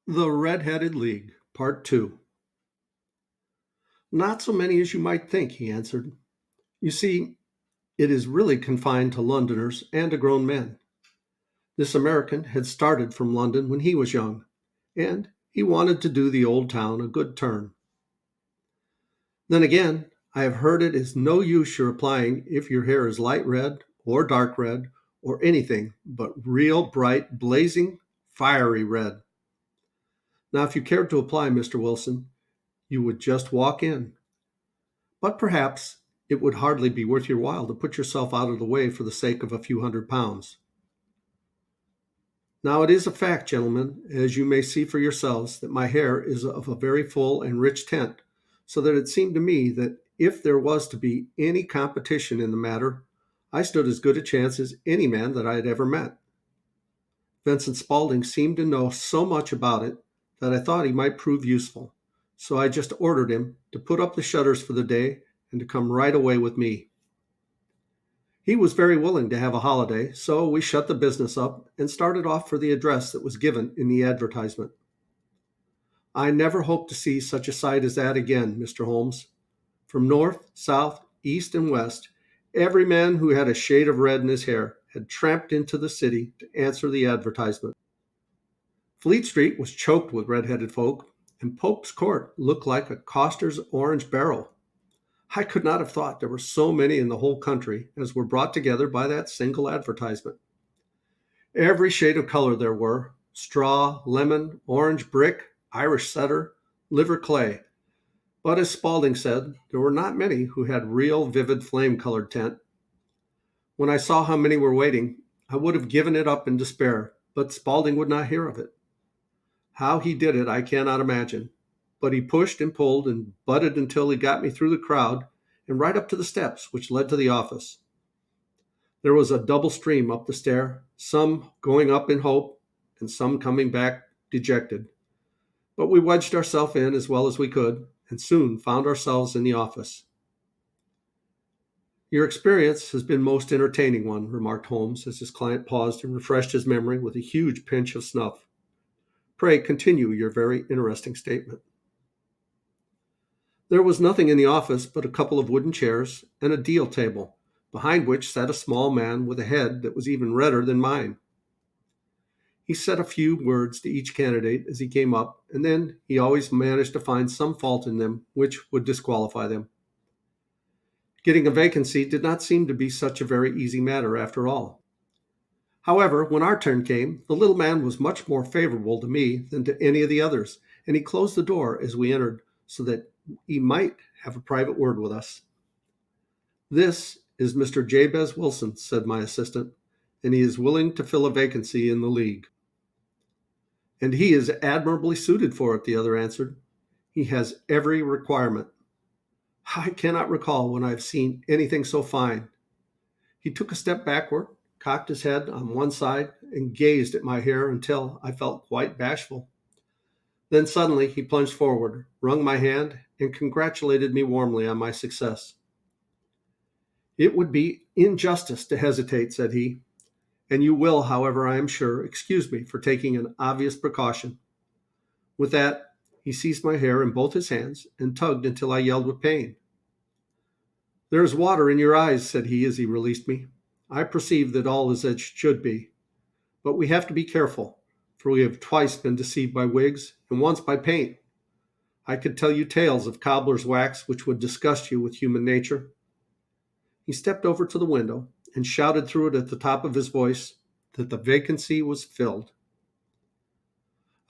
The Red-Headed League, Part 2. Not so many as you might think, he answered. You see, it is really confined to Londoners and to grown men. This American had started from London when he was young, and he wanted to do the old town a good turn. Then again, I have heard it is no use your applying if your hair is light red or dark red or anything but real bright, blazing, fiery red. Now, if you cared to apply, Mr. Wilson, you would just walk in. But perhaps it would hardly be worth your while to put yourself out of the way for the sake of a few £100s. Now it is a fact, gentlemen, as you may see for yourselves, that my hair is of a very full and rich tint, so that it seemed to me that if there was to be any competition in the matter, I stood as good a chance as any man that I had ever met. Vincent Spaulding seemed to know so much about it that I thought he might prove useful, so I just ordered him to put up the shutters for the day and to come right away with me. He was very willing to have a holiday, so we shut the business up and started off for the address that was given in the advertisement. I never hope to see such a sight as that again, Mr. Holmes. From north, south, east, and west, every man who had a shade of red in his hair had tramped into the city to answer the advertisement. Fleet Street was choked with red-headed folk, and Pope's Court looked like a coster's orange barrel. I could not have thought there were so many in the whole country as were brought together by that single advertisement. Every shade of color there were: straw, lemon, orange, brick, Irish setter, liver clay. But as Spaulding said, there were not many who had real vivid flame colored tint. When I saw how many were waiting, I would have given it up in despair, but Spaulding would not hear of it. How he did it, I cannot imagine. But he pushed and pulled and butted until he got me through the crowd and right up to the steps which led to the office. There was a double stream up the stair, some going up in hope and some coming back dejected. But we wedged ourselves in as well as we could and soon found ourselves in the office. Your experience has been most entertaining one, remarked Holmes as his client paused and refreshed his memory with a huge pinch of snuff. Pray continue your very interesting statement. There was nothing in the office but a couple of wooden chairs and a deal table, behind which sat a small man with a head that was even redder than mine. He said a few words to each candidate as he came up, and then he always managed to find some fault in them which would disqualify them. Getting a vacancy did not seem to be such a very easy matter after all. However, when our turn came, the little man was much more favorable to me than to any of the others, and he closed the door as we entered so that he might have a private word with us. This is Mr. Jabez Wilson, said my assistant, and he is willing to fill a vacancy in the league. And he is admirably suited for it, the other answered. He has every requirement. I cannot recall when I have seen anything so fine. He took a step backward, cocked his head on one side, and gazed at my hair until I felt quite bashful. Then suddenly he plunged forward, wrung my hand, and congratulated me warmly on my success. It would be injustice to hesitate, said he, and you will, however, I am sure, excuse me for taking an obvious precaution. With that, he seized my hair in both his hands and tugged until I yelled with pain. There is water in your eyes, said he as he released me. I perceive that all is as it should be. But we have to be careful, for we have twice been deceived by wigs and once by paint. I could tell you tales of cobbler's wax which would disgust you with human nature. He stepped over to the window and shouted through it at the top of his voice that the vacancy was filled.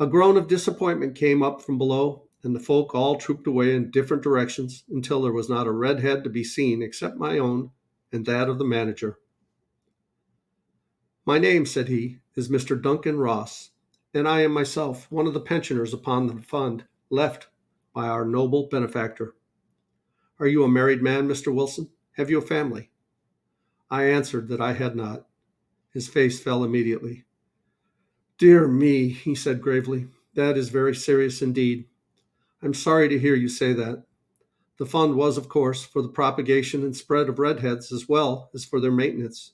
A groan of disappointment came up from below, and the folk all trooped away in different directions until there was not a red head to be seen except my own and that of the manager. My name, said he, is Mr. Duncan Ross, and I am myself one of the pensioners upon the fund left by our noble benefactor. Are you a married man, Mr. Wilson? Have you a family? I answered that I had not. His face fell immediately. Dear me, he said gravely, that is very serious indeed. I'm sorry to hear you say that. The fund was, of course, for the propagation and spread of redheads as well as for their maintenance.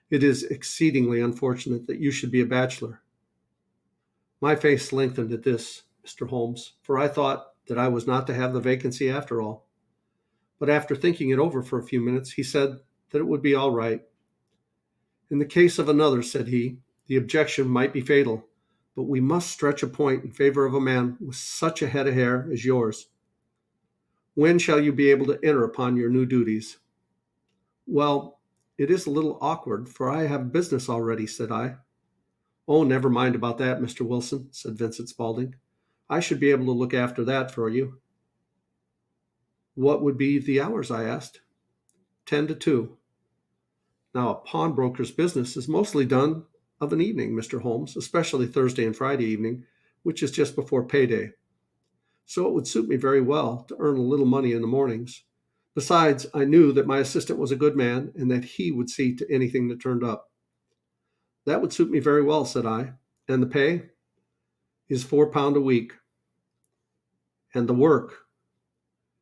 It is exceedingly unfortunate that you should be a bachelor. My face lengthened at this, Mr. Holmes, for I thought that I was not to have the vacancy after all. But after thinking it over for a few minutes, he said that it would be all right. In the case of another, said he, the objection might be fatal, but we must stretch a point in favor of a man with such a head of hair as yours. When shall you be able to enter upon your new duties? Well, it is a little awkward, for I have business already, said I. Oh, never mind about that, Mr. Wilson, said Vincent Spaulding. I should be able to look after that for you. What would be the hours? I asked. 10 to 2. Now, a pawnbroker's business is mostly done of an evening, Mr. Holmes, especially Thursday and Friday evening, which is just before payday. So it would suit me very well to earn a little money in the mornings. Besides, I knew that my assistant was a good man and that he would see to anything that turned up. That would suit me very well, said I. And the pay is £4 a week. And the work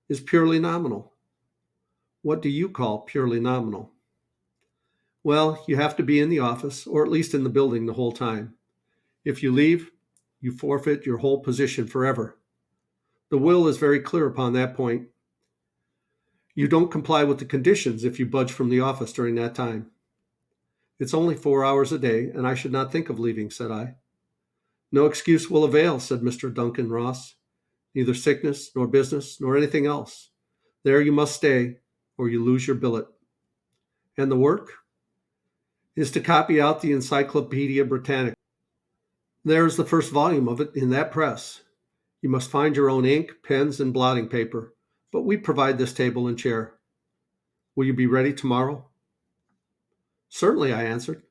is purely nominal. What do you call purely nominal? Well, you have to be in the office, or at least in the building, the whole time. If you leave, you forfeit your whole position forever. The will is very clear upon that point. You don't comply with the conditions if you budge from the office during that time. It's only 4 hours a day, and I should not think of leaving, said I. No excuse will avail, said Mr. Duncan Ross. Neither sickness, nor business, nor anything else. There you must stay, or you lose your billet. And the work is to copy out the Encyclopedia Britannica. There is the first volume of it in that press. You must find your own ink, pens, and blotting paper, but we provide this table and chair. Will you be ready tomorrow? Certainly, I answered.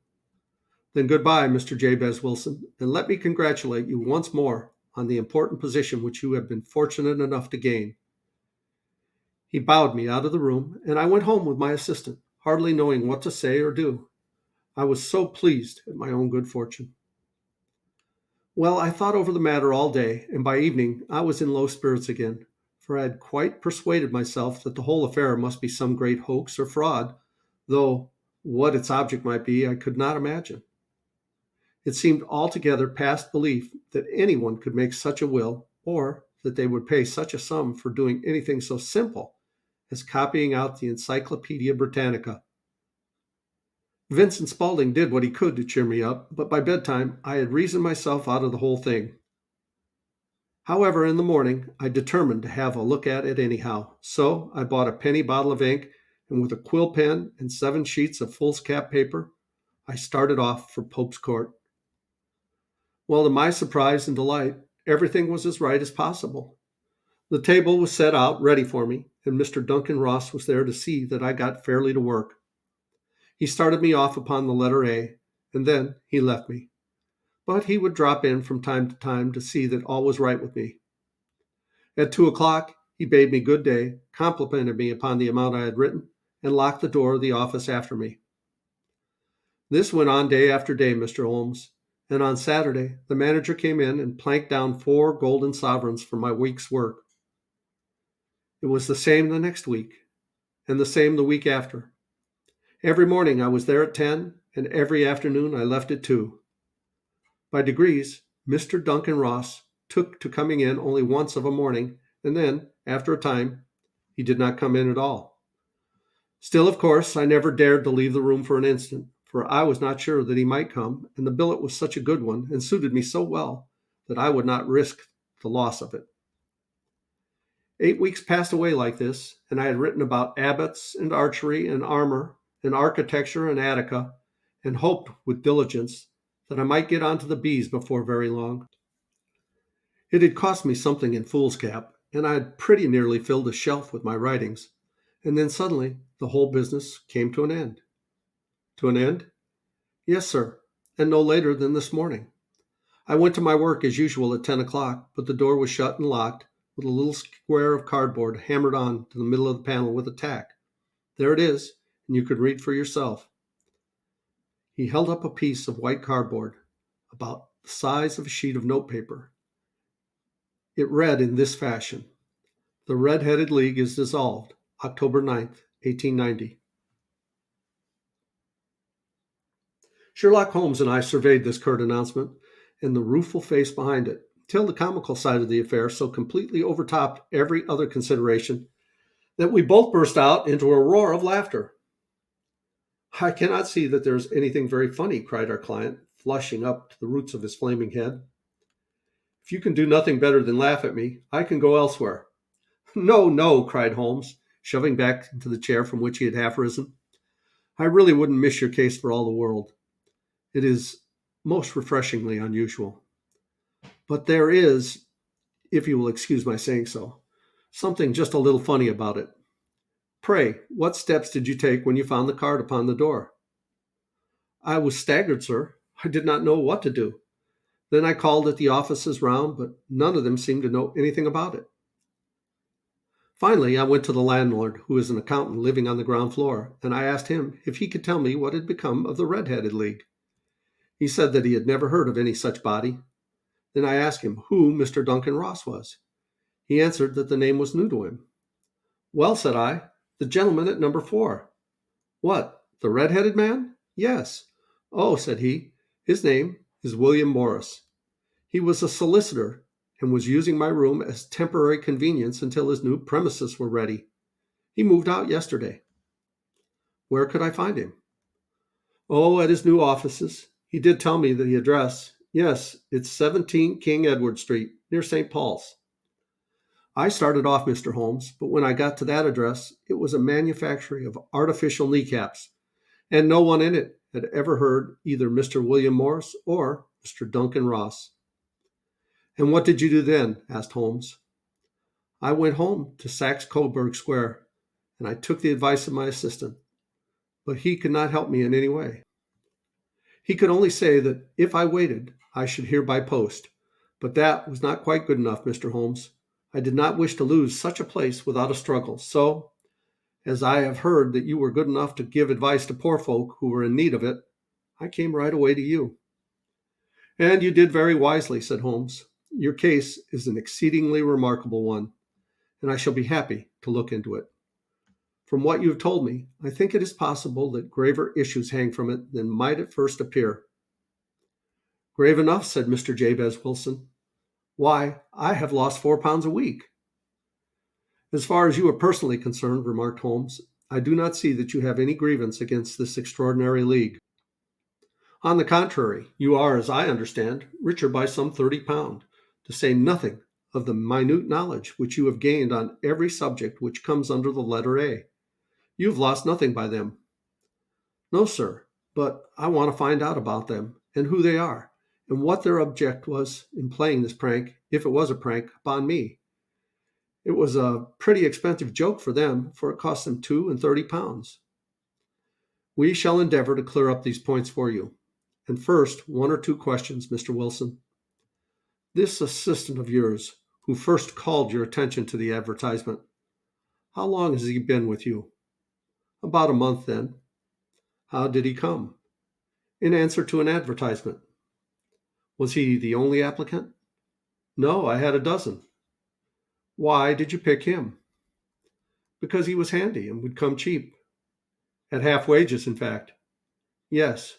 Then goodbye, Mr. Jabez Wilson, and let me congratulate you once more on the important position which you have been fortunate enough to gain. He bowed me out of the room, and I went home with my assistant, hardly knowing what to say or do. I was so pleased at my own good fortune. Well, I thought over the matter all day, and by evening I was in low spirits again, for I had quite persuaded myself that the whole affair must be some great hoax or fraud, though what its object might be I could not imagine. It seemed altogether past belief that anyone could make such a will, or that they would pay such a sum for doing anything so simple as copying out the Encyclopedia Britannica. Vincent Spaulding did what he could to cheer me up, but by bedtime I had reasoned myself out of the whole thing. However, in the morning I determined to have a look at it anyhow, so I bought a penny bottle of ink, and with a quill pen and 7 sheets of foolscap paper, I started off for Pope's Court. Well, to my surprise and delight, everything was as right as possible. The table was set out ready for me, and Mr. Duncan Ross was there to see that I got fairly to work. He started me off upon the letter A, and then he left me. But he would drop in from time to time to see that all was right with me. At 2 o'clock, he bade me good day, complimented me upon the amount I had written, and locked the door of the office after me. This went on day after day, Mr. Holmes, and on Saturday the manager came in and planked down 4 golden sovereigns for my week's work. It was the same the next week, and the same the week after. Every morning I was there at 10, and every afternoon I left at 2. By degrees, Mr. Duncan Ross took to coming in only once of a morning, and then, after a time, he did not come in at all. Still, of course, I never dared to leave the room for an instant, for I was not sure that he might come, and the billet was such a good one and suited me so well that I would not risk the loss of it. 8 weeks passed away like this, and I had written about abbots and archery and armor and architecture and Attica, and hoped with diligence that I might get on to the bees before very long. It had cost me something in foolscap, and I had pretty nearly filled a shelf with my writings, and then suddenly the whole business came to an end. To an end? Yes, sir, and no later than this morning. I went to my work as usual at 10 o'clock, but the door was shut and locked, with a little square of cardboard hammered on to the middle of the panel with a tack. There it is, and you can read for yourself. He held up a piece of white cardboard, about the size of a sheet of notepaper. It read in this fashion: The Red-Headed League is dissolved, October 9th, 1890. Sherlock Holmes and I surveyed this curt announcement, and the rueful face behind it, till the comical side of the affair so completely overtopped every other consideration that we both burst out into a roar of laughter. I cannot see that there is anything very funny, cried our client, flushing up to the roots of his flaming head. If you can do nothing better than laugh at me, I can go elsewhere. No, no, cried Holmes, shoving back into the chair from which he had half risen. I really wouldn't miss your case for all the world. It is most refreshingly unusual. But there is, if you will excuse my saying so, something just a little funny about it. Pray, what steps did you take when you found the card upon the door? I was staggered, sir. I did not know what to do. Then I called at the offices round, but none of them seemed to know anything about it. Finally, I went to the landlord, who is an accountant living on the ground floor, and I asked him if he could tell me what had become of the Red-Headed League. He said that he had never heard of any such body. Then I asked him who Mr. Duncan Ross was. He answered that the name was new to him. Well, said I, the gentleman at number 4. What, the red-headed man? Yes. Oh, said he, his name is William Morris. He was a solicitor and was using my room as temporary convenience until his new premises were ready. He moved out yesterday. Where could I find him? Oh, at his new offices. He did tell me the address. Yes, it's 17 King Edward Street, near St. Paul's. I started off, Mr. Holmes, but when I got to that address, it was a manufactory of artificial kneecaps, and no one in it had ever heard either Mr. William Morris or Mr. Duncan Ross. And what did you do then? Asked Holmes. I went home to Saxe-Coburg Square, and I took the advice of my assistant, but he could not help me in any way. He could only say that if I waited, I should hear by post, but that was not quite good enough, Mr. Holmes. I did not wish to lose such a place without a struggle, so, as I have heard that you were good enough to give advice to poor folk who were in need of it, I came right away to you. And you did very wisely, said Holmes. Your case is an exceedingly remarkable one, and I shall be happy to look into it. From what you have told me, I think it is possible that graver issues hang from it than might at first appear. Grave enough, said Mr. Jabez Wilson. Why, I have lost 4 pounds a week. As far as you are personally concerned, remarked Holmes, I do not see that you have any grievance against this extraordinary league. On the contrary, you are, as I understand, richer by some 30 pounds, to say nothing of the minute knowledge which you have gained on every subject which comes under the letter A. You have lost nothing by them. No, sir, but I want to find out about them, and who they are, and what their object was in playing this prank, if it was a prank, upon me. It was a pretty expensive joke for them, for it cost them 32 pounds. We shall endeavor to clear up these points for you. And first, 1 or 2 questions, Mr. Wilson. This assistant of yours, who first called your attention to the advertisement, how long has he been with you? About a month, then. How did he come? In answer to an advertisement. Was he the only applicant? No, I had a dozen. Why did you pick him? Because he was handy and would come cheap. At half wages, in fact. Yes.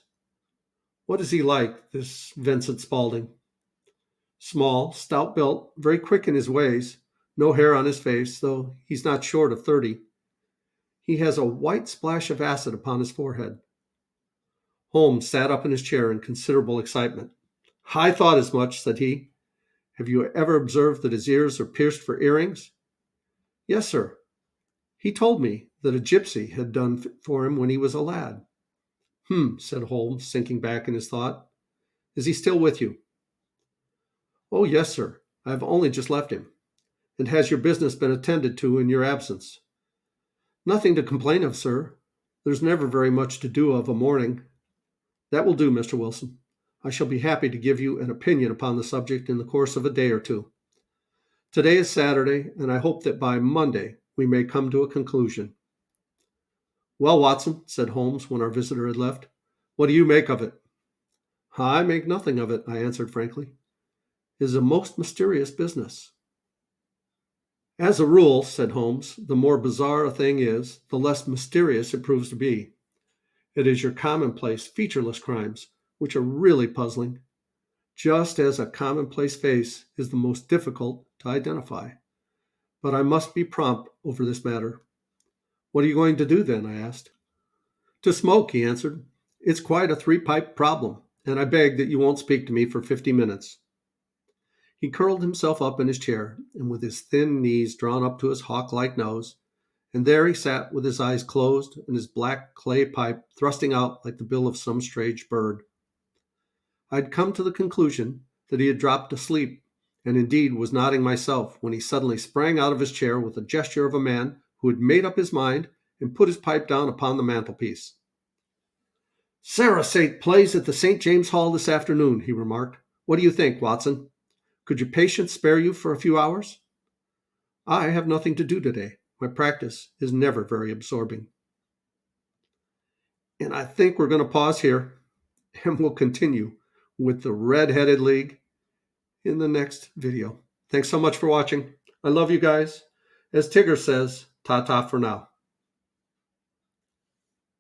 What is he like, this Vincent Spaulding? Small, stout-built, very quick in his ways, no hair on his face, though he's not short of 30. He has a white splash of acid upon his forehead. Holmes sat up in his chair in considerable excitement. I thought as much, said he. Have you ever observed that his ears are pierced for earrings? Yes, sir. He told me that a gypsy had done for him when he was a lad. Said Holmes, sinking back in his thought. Is he still with you? Oh, yes, sir. I have only just left him. And has your business been attended to in your absence? Nothing to complain of, sir. There's never very much to do of a morning. That will do, Mr. Wilson. I shall be happy to give you an opinion upon the subject in the course of a day or 2. Today is Saturday, and I hope that by Monday we may come to a conclusion. Well, Watson, said Holmes when our visitor had left, what do you make of it? I make nothing of it, I answered frankly. It is a most mysterious business. As a rule, said Holmes, the more bizarre a thing is, the less mysterious it proves to be. It is your commonplace, featureless crimes which are really puzzling. just as a commonplace face is the most difficult to identify. But I must be prompt over this matter. What are you going to do then? I asked. To smoke, he answered. It's quite a three-pipe problem, and I beg that you won't speak to me for 50 minutes. He curled himself up in his chair, and with his thin knees drawn up to his hawk-like nose, and there he sat with his eyes closed and his black clay pipe thrusting out like the bill of some strange bird. I had come to the conclusion that he had dropped asleep, and indeed was nodding myself when he suddenly sprang out of his chair with the gesture of a man who had made up his mind and put his pipe down upon the mantelpiece. Sarah St. plays at the St. James Hall this afternoon, he remarked. What do you think, Watson? Could your patients spare you for a few hours? I have nothing to do today. My practice is never very absorbing. And I think we're going to pause here, and we'll continue with the Red-Headed League in the next video. Thanks so much for watching. I love you guys. As Tigger says, ta-ta for now.